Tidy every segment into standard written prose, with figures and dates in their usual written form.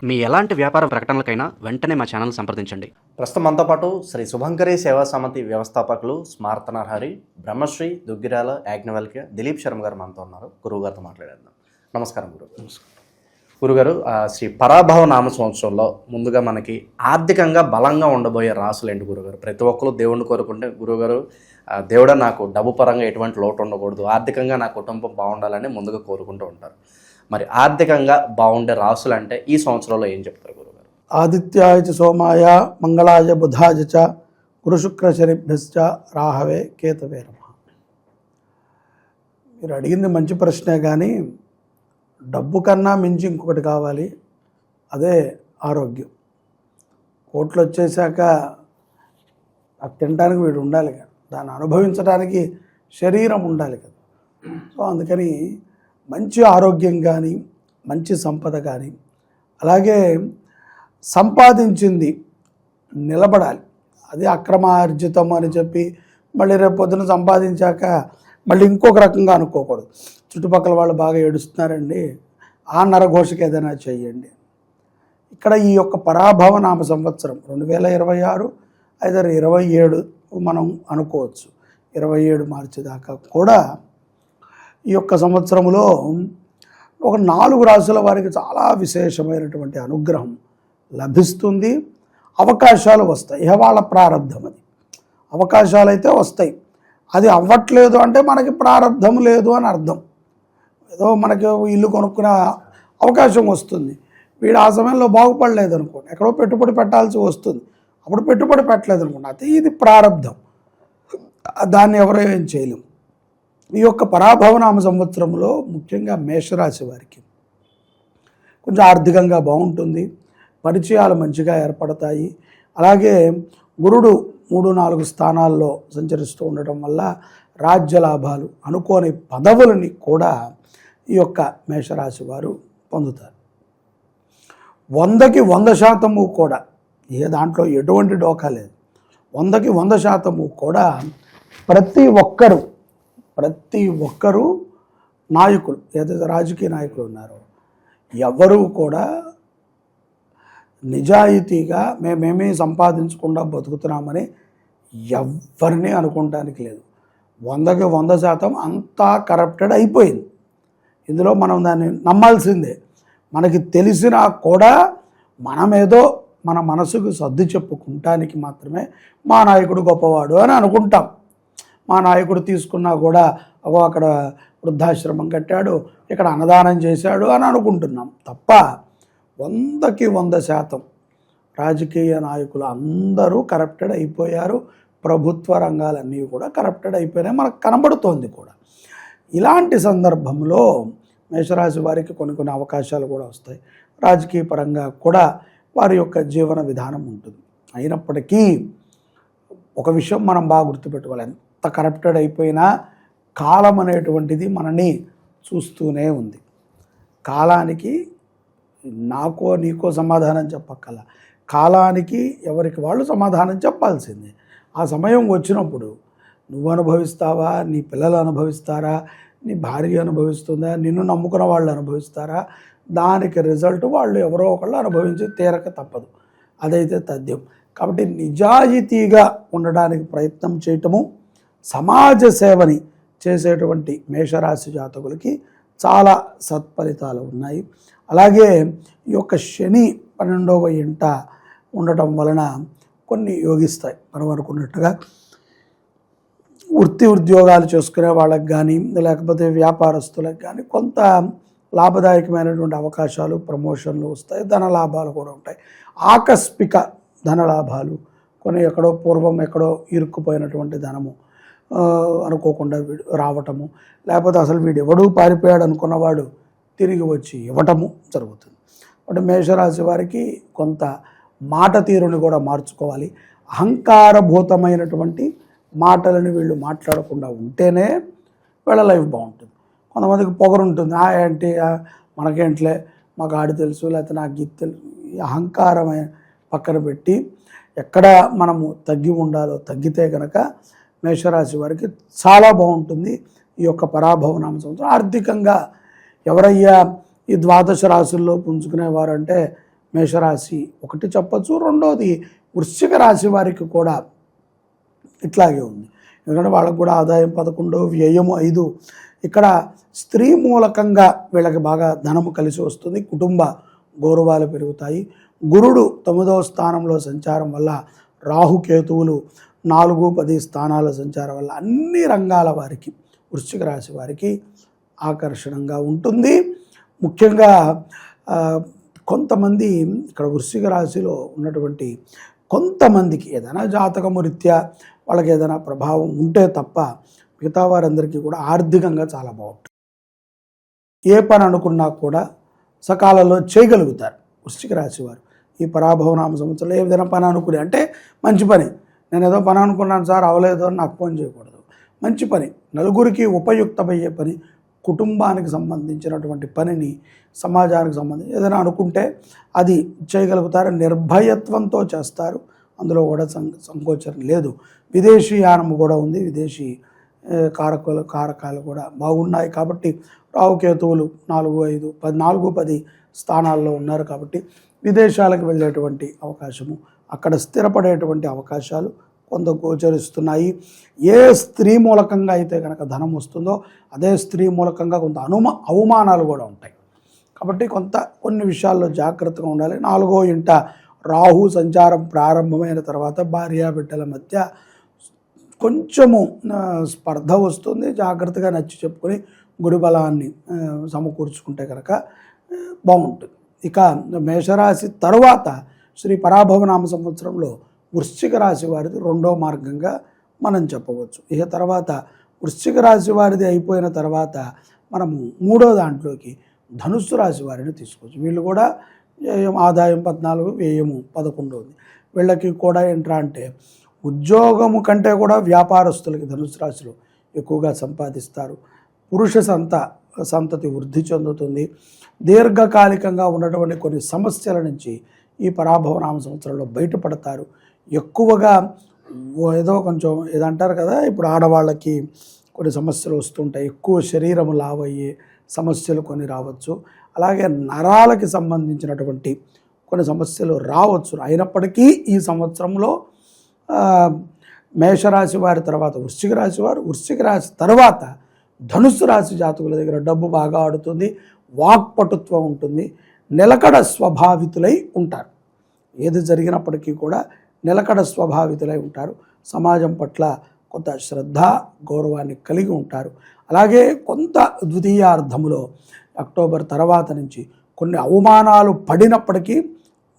మీ ఎలాంటి వ్యాపార ప్రకటనలకైనా వెంటనే మా ఛానల్ సంప్రదించండి. ప్రస్తుతం మనతో పాటు శ్రీ శుభంకరి సేవా సమితి వ్యవస్థాపకులు స్మార్తనర్హరి బ్రహ్మశ్రీ దుగ్గిరాల యాజ్ఞవల్క్య దిలీప్ శర్మ గారు మనతో ఉన్నారు. గురువు గారితో మాట్లాడేద్దాం. నమస్కారం గురుగారు. శ్రీ పరాభవ నామ సంవత్సరంలో ముందుగా మనకి ఆర్థికంగా బలంగా ఉండబోయే రాసులు ఏంటి గురుగారు? ప్రతి ఒక్కరు దేవుణ్ణి కోరుకుంటే గురుగారు దేవుడా నాకు డబ్బు పరంగా ఎటువంటి లోటు ఉండకూడదు, ఆర్థికంగా నా కుటుంబం బాగుండాలని ముందుగా కోరుకుంటూ ఉంటారు. మరి ఆర్థికంగా బాగుండే రాసులు అంటే ఈ సంవత్సరంలో ఏం చెప్తారు గురుగారు? ఆదిత్యాయ చ సోమాయ మంగళాయ బుధాయ చ గురుశుక్ర శనిభ్యశ్చ రాహవే కేతవే నమః. మీరు అడిగింది మంచి ప్రశ్నే, కానీ డబ్బు కన్నా మించి ఇంకొకటి కావాలి, అదే ఆరోగ్యం. కోట్లు వచ్చేసాక అది తినడానికి వీడు ఉండాలి కదా, దాన్ని అనుభవించడానికి శరీరం ఉండాలి కదా. సో అందుకని మంచి ఆరోగ్యం కానీ మంచి సంపద కానీ, అలాగే సంపాదించింది నిలబడాలి. అది అక్రమార్జితం అని చెప్పి మళ్ళీ రేపు పొద్దున సంపాదించాక మళ్ళీ ఇంకొక రకంగా అనుకోకూడదు. చుట్టుపక్కల వాళ్ళు బాగా ఏడుస్తున్నారండి, ఆ నరఘోషకి ఏదైనా చెయ్యండి. ఇక్కడ ఈ యొక్క పరాభవ నామ సంవత్సరం 2026 అయితే 27 మనం అనుకోవచ్చు. 27 మార్చి దాకా కూడా ఈ యొక్క సంవత్సరంలో ఒక 4 రాశుల వారికి చాలా విశేషమైనటువంటి అనుగ్రహం లభిస్తుంది. అవకాశాలు వస్తాయి. ఇహ వాళ్ళ ప్రారంధం, అది అవకాశాలు అయితే వస్తాయి. అది అవ్వట్లేదు అంటే మనకి ప్రారంధం లేదు అని అర్థం. ఏదో మనకి ఇల్లు కొనుక్కునే అవకాశం వస్తుంది, వీడు ఆ సమయంలో బాగుపడలేదు అనుకోండి, ఎక్కడో పెట్టుబడి పెట్టాల్సి వస్తుంది, అప్పుడు పెట్టుబడి పెట్టలేదు అనుకోండి, అయితే ఇది ప్రారంధం, దాన్ని ఎవరో ఏం చేయలేం. ఈ యొక్క పరాభవనామ సంవత్సరంలో ముఖ్యంగా మేషరాశి వారికి కొంచెం ఆర్థికంగా బాగుంటుంది, పరిచయాలు మంచిగా ఏర్పడతాయి. అలాగే గురుడు 3-4 స్థానాల్లో సంచరిస్తూ ఉండటం వల్ల రాజ్య లాభాలు, అనుకోని పదవులని కూడా ఈ యొక్క మేషరాశి వారు పొందుతారు. 100కి 100% కూడా, ఏ దాంట్లో ఎటువంటి డోకా లేదు, 100కి 100% కూడా ప్రతి ఒక్కరూ నాయకులు, ఏదైతే రాజకీయ నాయకులు ఉన్నారో ఎవరూ కూడా నిజాయితీగా మేమేమీ సంపాదించకుండా బతుకుతున్నామని ఎవరిని అనుకోవడానికి లేదు. 100కి 100% అంతా కరప్టెడ్ అయిపోయింది. ఇందులో మనం దాన్ని నమ్మాల్సిందే. మనకి తెలిసినా కూడా మనమేదో మన మనసుకు సర్ది చెప్పుకుంటానికి మాత్రమే మా నాయకుడు గొప్పవాడు అని అనుకుంటాం. మా నాయకుడు తీసుకున్నా కూడా అక్కడ వృద్ధాశ్రమం కట్టాడు, ఇక్కడ అన్నదానం చేశాడు అని అనుకుంటున్నాం తప్ప 100కి 100% రాజకీయ నాయకులు అందరూ కరప్టెడ్ అయిపోయారు. ప్రభుత్వ రంగాలన్నీ కూడా కరప్టెడ్ అయిపోయినాయి, మనకు కనబడుతోంది కూడా. ఇలాంటి సందర్భంలో మేషరాశి వారికి కొన్ని అవకాశాలు కూడా వస్తాయి. రాజకీయ పరంగా కూడా వారి యొక్క జీవన విధానం ఉంటుంది. అయినప్పటికీ ఒక విషయం మనం బాగా గుర్తుపెట్టుకోవాలి, ఎంత కరప్టెడ్ అయిపోయినా కాలం అనేటువంటిది మనని చూస్తూనే ఉంది. కాలానికి నాకో నీకో సమాధానం చెప్పక్కల, కాలానికి ఎవరికి వాళ్ళు సమాధానం చెప్పాల్సిందే. ఆ సమయం వచ్చినప్పుడు నువ్వు అనుభవిస్తావా, నీ పిల్లలు అనుభవిస్తారా, నీ భార్య అనుభవిస్తుందా, నిన్ను నమ్ముకున్న వాళ్ళు అనుభవిస్తారా, దానికి రిజల్ట్ వాళ్ళు ఎవరో ఒకళ్ళు అనుభవించి తీరక తప్పదు. అదైతే తథ్యం. కాబట్టి నిజాయితీగా ఉండడానికి ప్రయత్నం చేయటము, సమాజ సేవని చేసేటువంటి మేషరాశి జాతకులకి చాలా సత్ఫలితాలు ఉన్నాయి. అలాగే ఈ యొక్క శని 12వ ఇంట ఉండటం వలన కొన్ని యోగిస్తాయి. మనం అనుకున్నట్టుగా ఉద్యోగాలు చేసుకునే వాళ్ళకి కానీ, లేకపోతే వ్యాపారస్తులకు కానీ కొంత లాభదాయకమైనటువంటి అవకాశాలు, ప్రమోషన్లు వస్తాయి, ధనలాభాలు కూడా ఉంటాయి. ఆకస్మిక ధనలాభాలు, కొన్ని పూర్వం ఎక్కడో ఇరుక్కుపోయినటువంటి ధనము అనుకోకుండా రావటము, లేకపోతే అసలు వీడు ఎవడూ పారిపోయాడు అనుకున్నవాడు తిరిగి వచ్చి ఇవ్వటము జరుగుతుంది. అంటే మేషరాశి వారికి కొంత మాట తీరుని కూడా మార్చుకోవాలి. అహంకారభూతమైనటువంటి మాటలను వీళ్ళు మాట్లాడకుండా ఉంటేనే వీళ్ళ లైఫ్ బాగుంటుంది. కొంతమందికి పొగరు ఉంటుంది, ఏంటి మనకేంట్లే, మాకు ఆడి తెలుసు, లేకపోతే నాకు ఇది తెలుసు. ఈ అహంకారమైన పక్కన పెట్టి ఎక్కడ మనము తగ్గి ఉండాలో తగ్గితే కనుక మేషరాశి వారికి చాలా బాగుంటుంది ఈ యొక్క పరాభవనామ సంవత్సరం. ఆర్థికంగా ఎవరయ్యా ఈ 12 రాశుల్లో పుంజుకునేవారంటే మేషరాశి ఒకటి చెప్పచ్చు. రెండోది వృశ్చిక రాశి వారికి కూడా ఇట్లాగే ఉంది. ఎందుకంటే వాళ్ళకు కూడా ఆదాయం 11, వ్యయము 5. ఇక్కడ స్త్రీ మూలకంగా వీళ్ళకి బాగా ధనము కలిసి వస్తుంది. కుటుంబ గౌరవాలు పెరుగుతాయి. గురుడు 9వ స్థానంలో సంచారం వల్ల, రాహుకేతువులు 4, 10 స్థానాల సంచారం వల్ల అన్ని రంగాల వారికి, వృశ్చిక రాశి వారికి ఆకర్షణంగా ఉంటుంది. ముఖ్యంగా కొంతమంది ఇక్కడ వృశ్చిక రాశిలో ఉన్నటువంటి కొంతమందికి ఏదైనా జాతకము రీత్యా వాళ్ళకి ఏదైనా ప్రభావం ఉంటే తప్ప మిగతా వారందరికీ కూడా ఆర్థికంగా చాలా బాగుంటుంది. ఏ పని అనుకున్నా కూడా సకాలంలో చేయగలుగుతారు వృశ్చిక రాశి వారు. ఈ పరాభవనామ సంవత్సరంలో ఏదైనా పని అనుకుని, అంటే మంచి పని, నేను ఏదో పని అనుకున్నాను సార్ అవలేదు అని నాకు ఫోన్ చేయకూడదు. మంచి పని, నలుగురికి ఉపయుక్తమయ్యే పని, కుటుంబానికి సంబంధించినటువంటి పనిని, సమాజానికి సంబంధించి ఏదైనా అనుకుంటే అది చేయగలుగుతారు. నిర్భయత్వంతో చేస్తారు. అందులో కూడా సంకోచం లేదు. విదేశీయానం కూడా ఉంది. విదేశీ కారకాలు కూడా బాగున్నాయి. కాబట్టి రాహుకేతువులు 4, 5, 4, 10 స్థానాల్లో ఉన్నారు. కాబట్టి విదేశాలకు వెళ్ళేటువంటి అవకాశము, అక్కడ స్థిరపడేటువంటి అవకాశాలు కొంత గోచరిస్తున్నాయి. ఏ స్త్రీ మూలకంగా అయితే కనుక ధనం వస్తుందో అదే స్త్రీ మూలకంగా కొంత అవమానాలు కూడా ఉంటాయి. కాబట్టి కొన్ని విషయాల్లో జాగ్రత్తగా ఉండాలి. 4వ ఇంట రాహు సంచారం ప్రారంభమైన తర్వాత భార్యాబిడ్డల మధ్య కొంచెము స్పర్ధ వస్తుంది. జాగ్రత్తగా నచ్చి చెప్పుకొని గుడి బలాన్ని సమకూర్చుకుంటే కనుక బాగుంటుంది. ఇక మేషరాశి తరువాత శ్రీ పరాభవనామ సంవత్సరంలో వృశ్చిక రాశి వారిది 2వ మార్గంగా మనం చెప్పవచ్చు. ఇక తర్వాత వృశ్చిక రాశి వారిది అయిపోయిన తర్వాత మనము 3వ దాంట్లోకి ధనుస్సు రాశి వారిని తీసుకోవచ్చు. వీళ్ళు కూడా ఆదాయం 14, వ్యయము 11 ఉంది. వీళ్ళకి కూడా ఏంట్రా అంటే ఉద్యోగము కంటే కూడా వ్యాపారస్తులకి ధనుస్సు రాశిలో ఎక్కువగా సంపాదిస్తారు. పురుష సంతతి వృద్ధి చెందుతుంది. దీర్ఘకాలికంగా ఉన్నటువంటి కొన్ని సమస్యల నుంచి ఈ పరాభవనామ సంవత్సరంలో బయటపడతారు. ఎక్కువగా ఏదో కొంచెం ఏదంటారు కదా, ఇప్పుడు ఆడవాళ్ళకి కొన్ని సమస్యలు వస్తుంటాయి. ఎక్కువ శరీరం లావయ్యే సమస్యలు కొన్ని రావచ్చు. అలాగే నరాలకి సంబంధించినటువంటి కొన్ని సమస్యలు రావచ్చు. అయినప్పటికీ ఈ సంవత్సరంలో మేషరాశి వారి తర్వాత వృశ్చిక రాశి వారు, వృశ్చిక రాశి తర్వాత ధనుస్సు రాశి జాతకుల దగ్గర డబ్బు బాగా ఆడుతుంది. వాక్పటుత్వం ఉంటుంది. నిలకడ స్వభావితులై ఉంటారు. ఏది జరిగినప్పటికీ కూడా నిలకడ స్వభావితులై ఉంటారు. సమాజం పట్ల కొంత శ్రద్ధ, గౌరవాన్ని కలిగి ఉంటారు. అలాగే కొంత ద్వితీయార్థములో అక్టోబర్ తర్వాత నుంచి కొన్ని అవమానాలు పడినప్పటికీ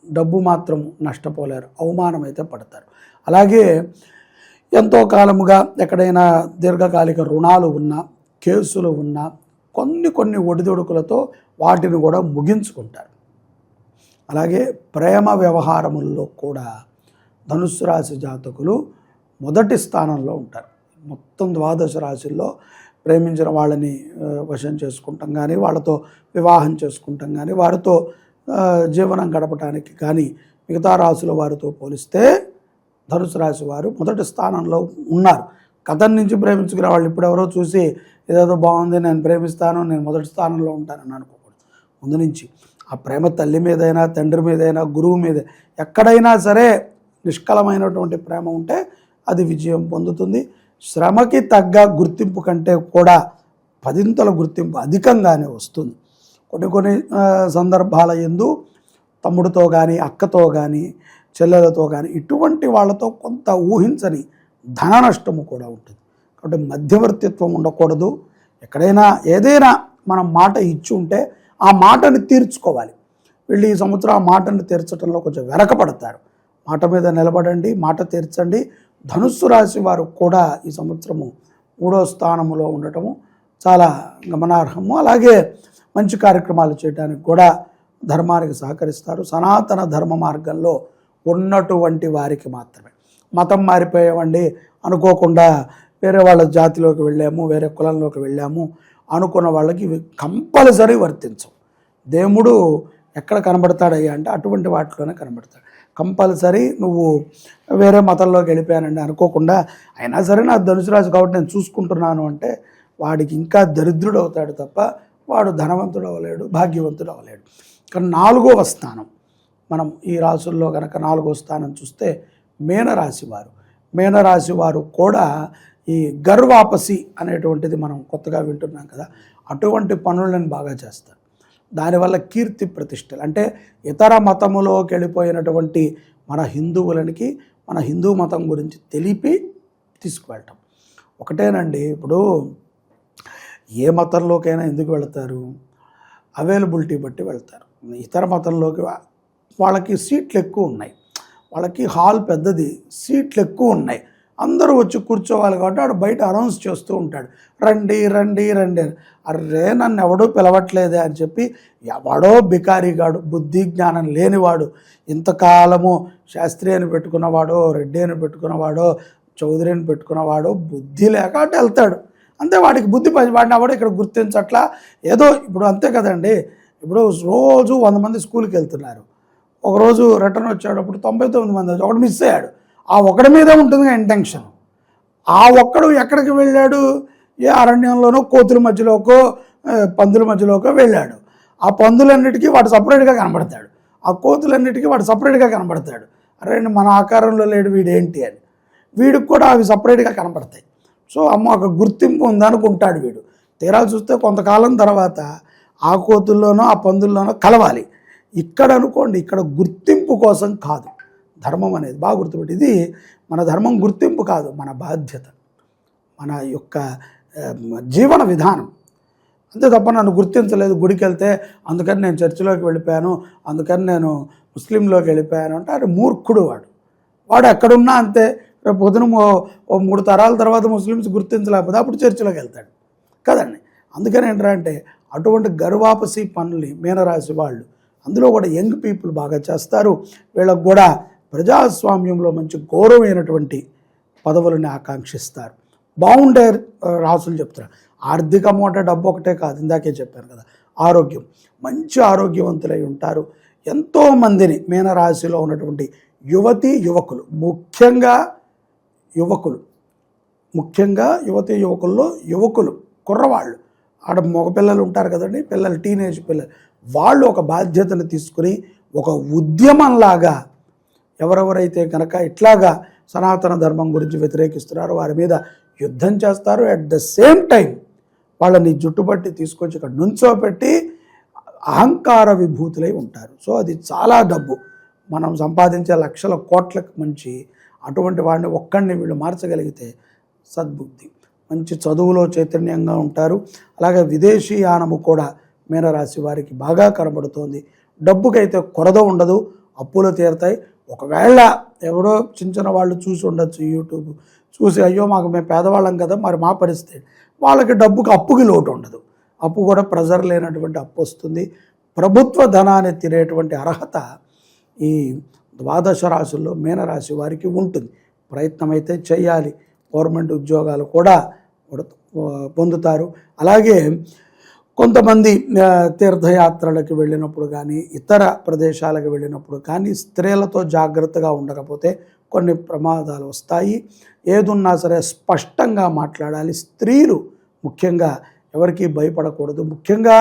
డబ్బు మాత్రం నష్టపోలేరు. అవమానం అయితే పడతారు. అలాగే ఎంతో కాలముగా ఎక్కడైనా దీర్ఘకాలిక రుణాలు ఉన్నా, కేసులు ఉన్నా కొన్ని ఒడిదొడుకులతో వాటిని కూడా ముగించుకుంటారు. అలాగే ప్రేమ వ్యవహారముల్లో కూడా ధనుస్సు రాశి జాతకులు మొదటి స్థానంలో ఉంటారు. మొత్తం 12 రాశుల్లో ప్రేమించిన వాళ్ళని వశం చేసుకుంటాం కానీ, వాళ్ళతో వివాహం చేసుకుంటాం కానీ, వారితో జీవనం గడపడానికి కానీ మిగతా రాశుల వారితో పోలిస్తే ధనుసు రాశి వారు మొదటి స్థానంలో ఉన్నారు. గతం నుంచి ప్రేమించుకునే వాళ్ళు ఇప్పుడు ఎవరో చూసి ఏదేదో బాగుంది, నేను ప్రేమిస్తాను, నేను మొదటి స్థానంలో ఉంటానని అనుకోకూడదు. ముందు నుంచి ఆ ప్రేమ తల్లి మీదైనా, తండ్రి మీదైనా, గురువు మీద ఎక్కడైనా సరే నిష్కలమైనటువంటి ప్రేమ ఉంటే అది విజయం పొందుతుంది. శ్రమకి తగ్గ గుర్తింపు కంటే కూడా 10ంతల గుర్తింపు అధికంగానే వస్తుంది. కొన్ని సందర్భాల యందు తమ్ముడితో కానీ, అక్కతో కానీ, చెల్లెలతో కానీ ఇటువంటి వాళ్ళతో కొంత ఊహించని ధన నష్టము కూడా ఉంటుంది. కాబట్టి మధ్యవర్తిత్వం ఉండకూడదు. ఎక్కడైనా ఏదైనా మనం మాట ఇచ్చి ఉంటే ఆ మాటని తీర్చుకోవాలి. వీళ్ళు ఈ సంవత్సరం ఆ మాటను తీర్చడంలో కొంచెం వెనకపడతారు. మాట మీద నిలబడండి, మాట తీర్చండి. ధనుస్సు రాశి వారు కూడా ఈ సంవత్సరము 3వ స్థానంలో ఉండటము చాలా గమనార్హము. అలాగే మంచి కార్యక్రమాలు చేయడానికి కూడా ధర్మానికి సహకరిస్తారు. సనాతన ధర్మ మార్గంలో ఉన్నటువంటి వారికి మాత్రమే. మతం మారిపోయామండి అనుకోకుండా వేరే వాళ్ళ జాతిలోకి వెళ్ళాము, వేరే కులంలోకి వెళ్ళాము అనుకున్న వాళ్ళకి ఇవి కంపల్సరీ వర్తించవు. దేవుడు ఎక్కడ కనబడతాడయ్యా అంటే అటువంటి వాటిలోనే కనబడతాడు. కంపల్సరీ నువ్వు వేరే మతంలోకి వెళ్ళిపోయానండి అనుకోకుండా, అయినా సరే నా ధనుసు రాశి కాబట్టి నేను చూసుకుంటున్నాను అంటే వాడికి ఇంకా దరిద్రుడు అవుతాడు తప్ప వాడు ధనవంతుడు అవ్వలేడు, భాగ్యవంతుడు అవ్వలేడు. కానీ 4వ స్థానం మనం ఈ రాసుల్లో కనుక 4వ స్థానం చూస్తే మీనరాశి వారు. మీనరాశి వారు కూడా ఈ గర్వాపసి అనేటువంటిది మనం కొత్తగా వింటున్నాం కదా, అటువంటి పనులను బాగా చేస్తారు. దానివల్ల కీర్తి ప్రతిష్టలు, అంటే ఇతర మతములోకి వెళ్ళిపోయినటువంటి మన హిందువులకి మన హిందూ మతం గురించి తెలిపి తీసుకువెళ్ళటం ఒకటేనండి. ఇప్పుడు ఏ మతంలోకైనా ఎందుకు వెళ్తారు? అవైలబిలిటీ బట్టి వెళ్తారు. ఇతర మతంలోకి వాళ్ళకి సీట్లు ఎక్కువ ఉన్నాయి, వాళ్ళకి హాల్ పెద్దది, సీట్లు ఎక్కువ ఉన్నాయి, అందరూ వచ్చి కూర్చోవాలి కాబట్టి వాడు బయట అనౌన్స్ చేస్తూ ఉంటాడు, రండి రండి రండి అని. అర్రే నన్ను ఎవడూ పిలవట్లేదే అని చెప్పి ఎవడో బికారిగాడు, బుద్ధి జ్ఞానం లేనివాడు, ఇంతకాలము శాస్త్రి అని పెట్టుకున్నవాడో, రెడ్డి అని పెట్టుకున్నవాడో, చౌదరి అని పెట్టుకున్నవాడో బుద్ధి లేక అటు వెళ్తాడు. అంతే, వాడికి బుద్ధి వాడిని ఎవడో ఇక్కడ గుర్తించట్లా, ఏదో ఇప్పుడు అంతే కదండి. ఇప్పుడు రోజు 100 మంది స్కూల్కి వెళ్తున్నారు, ఒకరోజు రిటర్న్ వచ్చేటప్పుడు 99 మంది వచ్చి ఒకడు మిస్ అయ్యాడు. ఆ ఒకడి మీదే ఉంటుంది ఇంటెన్షన్. ఆ ఒక్కడు ఎక్కడికి వెళ్ళాడు? ఏ అరణ్యంలోనో కోతుల మధ్యలోకో పందుల మధ్యలోకో వెళ్ళాడు. ఆ పందులన్నిటికీ వాడు సపరేట్గా కనబడతాడు, ఆ కోతులన్నిటికీ వాడు సపరేట్గా కనబడతాడు. అరే మన ఆకారంలో లేడు వీడేంటి అని, వీడికి కూడా అవి సపరేట్గా కనబడతాయి. సో అమ్మ ఒక గుర్తింపు ఉందనుకుంటాడు వీడు. తీరా చూస్తే కొంతకాలం తర్వాత ఆ కోతుల్లోనో ఆ పందుల్లోనో కలవాలి. ఇక్కడ అనుకోండి, ఇక్కడ గుర్తింపు కోసం కాదు ధర్మం అనేది, బాగా గుర్తుపెట్టి. ఇది మన ధర్మం గుర్తింపు కాదు, మన బాధ్యత, మన యొక్క జీవన విధానం. అంతే తప్ప నన్ను గుర్తించలేదు గుడికి వెళ్తే అందుకని నేను చర్చిలోకి వెళ్ళిపోయాను, అందుకని నేను ముస్లింలోకి వెళ్ళిపోయాను అంటే అది మూర్ఖుడు. వాడు ఎక్కడున్నా అంతే. రేపు పొద్దున ఓ 3 తరాల తర్వాత ముస్లిమ్స్ గుర్తించలేకపోతే అప్పుడు చర్చిలోకి వెళ్తాడు కదండి. అందుకని ఏంటంటే అటువంటి గర్వాపసి పనులు మీనరాశి వాళ్ళు, అందులో కూడా యంగ్ పీపుల్ బాగా చేస్తారు. వీళ్ళకు కూడా ప్రజాస్వామ్యంలో మంచి గౌరవమైనటువంటి పదవులని ఆకాంక్షిస్తారు. బాగుండే రాసులు చెప్తారు. ఆర్థికము అంటే డబ్బు ఒకటే కాదు, ఇందాకే చెప్పాను కదా, ఆరోగ్యం, మంచి ఆరోగ్యవంతులై ఉంటారు. ఎంతోమందిని మీనరాశిలో ఉన్నటువంటి యువతీ యువకులు, ముఖ్యంగా యువతీ యువకుల్లో యువకులు, కుర్రవాళ్ళు, ఆడ మగపిల్లలు ఉంటారు కదండి, పిల్లలు, టీనేజ్ పిల్లలు, వాళ్ళు ఒక బాధ్యతను తీసుకుని ఒక ఉద్యమంలాగా ఎవరెవరైతే కనుక ఇట్లాగా సనాతన ధర్మం గురించి వ్యతిరేకిస్తున్నారో వారి మీద యుద్ధం చేస్తారు. అట్ ద సేమ్ టైం వాళ్ళని జుట్టుపట్టి తీసుకొచ్చి ఇక్కడ నుంచోపెట్టి అహంకార విభూతులై ఉంటారు. సో అది చాలా డబ్బు, మనం సంపాదించే లక్షల కోట్లకు మంచి అటువంటి వాడిని ఒక్కడిని వీళ్ళు మార్చగలిగితే సద్బుద్ధి, మంచి చదువులో చైతన్యంగా ఉంటారు. అలాగే విదేశీయానము కూడా మీనరాశి వారికి బాగా కనబడుతోంది. డబ్బుకైతే కొరద ఉండదు, అప్పులు తీరుతాయి. ఒకవేళ ఎవరో చిన్న వాళ్ళు చూసి ఉండొచ్చు, యూట్యూబ్ చూసి అయ్యో మేము పేదవాళ్ళం కదా మరి మా పరిస్థితి, వాళ్ళకి డబ్బుకి అప్పుకి లోటు ఉండదు. అప్పు కూడా ప్రెజర్ లేనటువంటి అప్పు వస్తుంది. ప్రభుత్వ ధనాన్ని తినేటువంటి అర్హత ఈ 12 రాశుల్లో మీనరాశి వారికి ఉంటుంది. ప్రయత్నం అయితే చేయాలి, గవర్నమెంట్ ఉద్యోగాలు కూడా పొందుతారు. అలాగే కొంతమంది తీర్థయాత్రలకు వెళ్ళినప్పుడు కానీ ఇతర ప్రదేశాలకు వెళ్ళినప్పుడు కానీ స్త్రీలతో జాగ్రత్తగా ఉండకపోతే కొన్ని ప్రమాదాలు వస్తాయి. ఏదున్నా సరే స్పష్టంగా మాట్లాడాలి. స్త్రీలు ముఖ్యంగా ఎవరికి భయపడకూడదు. ముఖ్యంగా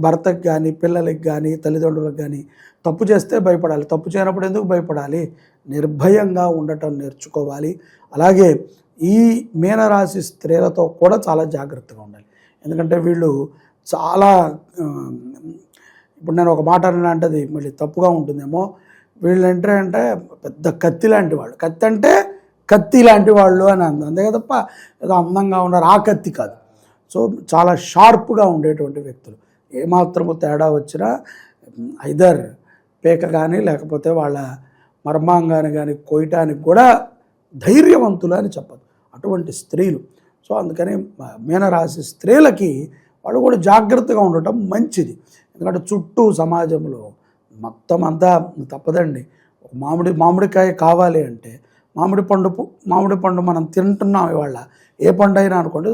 భర్తకు కానీ పిల్లలకి కానీ తల్లిదండ్రులకు కానీ తప్పు చేస్తే భయపడాలి, తప్పు చేయనప్పుడు ఎందుకు భయపడాలి? నిర్భయంగా ఉండటం నేర్చుకోవాలి. అలాగే ఈ మీనరాశి స్త్రీలతో కూడా చాలా జాగ్రత్తగా ఉండాలి. ఎందుకంటే వీళ్ళు చాలా, ఇప్పుడు నేను ఒక మాట అంటే అది మళ్ళీ తప్పుగా ఉంటుందేమో, వీళ్ళు అంటే పెద్ద కత్తి లాంటి వాళ్ళు. కత్తి అంటే కత్తి లాంటి వాళ్ళు అని అంతే తప్ప ఏదో అందంగా ఉన్నారు ఆ కత్తి కాదు. సో చాలా షార్ప్గా ఉండేటువంటి వ్యక్తులు. ఏమాత్రము తేడా వచ్చినా ఐదర్ పేక కానీ లేకపోతే వాళ్ళ మర్మాంగాన్ని కానీ కోయటానికి కూడా ధైర్యవంతులు అని చెప్పదు అటువంటి స్త్రీలు. సో అందుకని మీనరాశి స్త్రీలకి వాళ్ళు కూడా జాగ్రత్తగా ఉండటం మంచిది. ఎందుకంటే చుట్టూ సమాజంలో మొత్తం అంతా తప్పదండి. ఒక మామిడికాయ కావాలి అంటే మామిడి పండు మనం తింటున్నాం ఇవాళ, ఏ పండు అయినా అనుకోండి,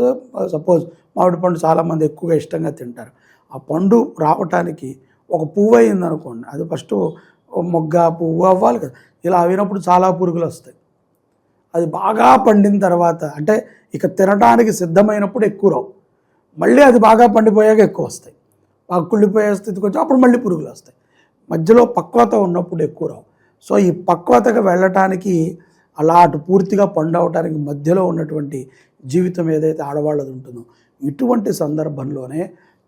సపోజ్ మామిడి పండు చాలామంది ఎక్కువగా ఇష్టంగా తింటారు. ఆ పండు రావటానికి ఒక పువ్వు అయింది అనుకోండి, అది ఫస్ట్ మొగ్గ పువ్వు అవ్వాలి కదా, ఇలా అయినప్పుడు చాలా పురుగులు వస్తాయి. అది బాగా పండిన తర్వాత అంటే ఇక తినడానికి సిద్ధమైనప్పుడు ఎక్కువ రావు, మళ్ళీ అది బాగా పండిపోయాక ఎక్కువ వస్తాయి. బాగా కుళ్ళిపోయే స్థితికి వచ్చి అప్పుడు మళ్ళీ పురుగులు వస్తాయి. మధ్యలో పక్వత ఉన్నప్పుడు ఎక్కువ రావు. సో ఈ పక్వతగా వెళ్ళటానికి అలా అటు పూర్తిగా పండవటానికి మధ్యలో ఉన్నటువంటి జీవితం ఏదైతే ఆడవాళ్ళది ఉంటుందో ఇటువంటి సందర్భంలోనే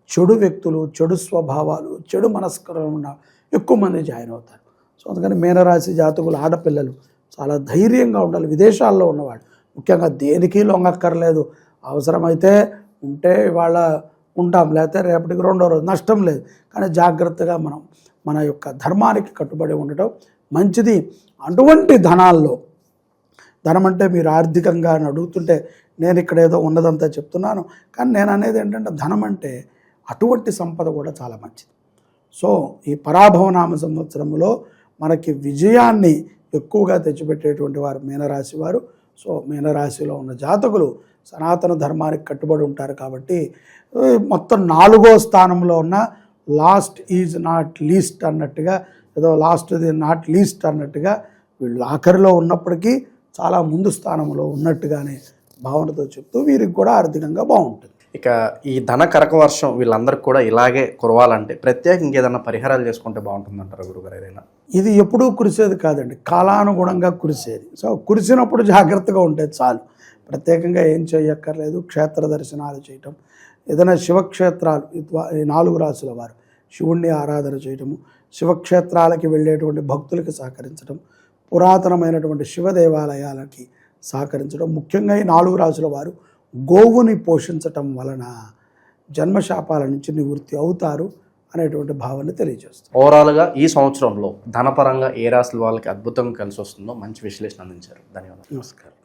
చెడు వ్యక్తులు, చెడు స్వభావాలు, చెడు మనస్కరం ఉన్న ఎక్కువ మంది జాయిన్ అవుతారు. సో అందుకని మీనరాశి జాతకులు ఆడపిల్లలు చాలా ధైర్యంగా ఉండాలి. విదేశాల్లో ఉన్నవాళ్ళు ముఖ్యంగా దేనికి లొంగక్కర్లేదు. అవసరమైతే ఉంటే ఇవాళ ఉంటాం, లేకపోతే రేపటికి రెండో రోజు నష్టం లేదు. కానీ జాగ్రత్తగా మనం మన యొక్క ధర్మానికి కట్టుబడి ఉండటం మంచిది. అటువంటి ధనాల్లో, ధనం అంటే మీరు ఆర్థికంగా అని అడుగుతుంటే నేను ఇక్కడ ఏదో ఉన్నదంతా చెప్తున్నాను, కానీ నేను అనేది ఏంటంటే ధనం అంటే అటువంటి సంపద కూడా చాలా మంచిది. సో ఈ పరాభవనామ సంవత్సరంలో మనకి విజయాన్ని ఎక్కువగా తెచ్చిపెట్టేటువంటి వారు మీనరాశి వారు. సో మీనరాశిలో ఉన్న జాతకులు సనాతన ధర్మానికి కట్టుబడి ఉంటారు కాబట్టి మొత్తం 4వ స్థానంలో ఉన్న లాస్ట్ ఈజ్ నాట్ లీస్ట్ అన్నట్టుగా, ఏదో లాస్ట్ ఇది నాట్ లీస్ట్ అన్నట్టుగా వీళ్ళు ఆఖరిలో ఉన్నప్పటికీ చాలా ముందు స్థానంలో ఉన్నట్టుగానే భావనతో చెప్తూ వీరికి కూడా ఆర్థికంగా బాగుంటుంది. ఇక ఈ ధన కరక వర్షం వీళ్ళందరికీ కూడా ఇలాగే కురవాలంటే ప్రత్యేకంగా ఏదైనా పరిహారాలు చేసుకుంటే బాగుంటుందంటారు గురుగారు? ఏదైనా ఇది ఎప్పుడూ కురిసేది కాదండి, కాలానుగుణంగా కురిసేది. సో కురిసినప్పుడు జాగ్రత్తగా ఉంటే చాలు. ప్రత్యేకంగా ఏం చేయక్కర్లేదు. క్షేత్ర దర్శనాలు చేయటం, ఏదైనా శివక్షేత్రాలు, ఈ 4 రాసుల వారు శివుణ్ణి ఆరాధన చేయటము, శివక్షేత్రాలకి వెళ్ళేటువంటి భక్తులకి సహకరించడం, పురాతనమైనటువంటి శివ దేవాలయాలకి సహకరించడం, ముఖ్యంగా ఈ 4 రాసుల వారు గోవుని పోషించటం వలన జన్మశాపాల నుంచి నివృత్తి అవుతారు అనేటువంటి భావాన్ని తెలియజేస్తారు. ఓవరాల్గా ఈ సంవత్సరంలో ధనపరంగా ఏ రాశుల వాళ్ళకి అద్భుతంగా కలిసి వస్తుందో మంచి విశ్లేషణ అందించారు. ధన్యవాదాలు. నమస్కారం.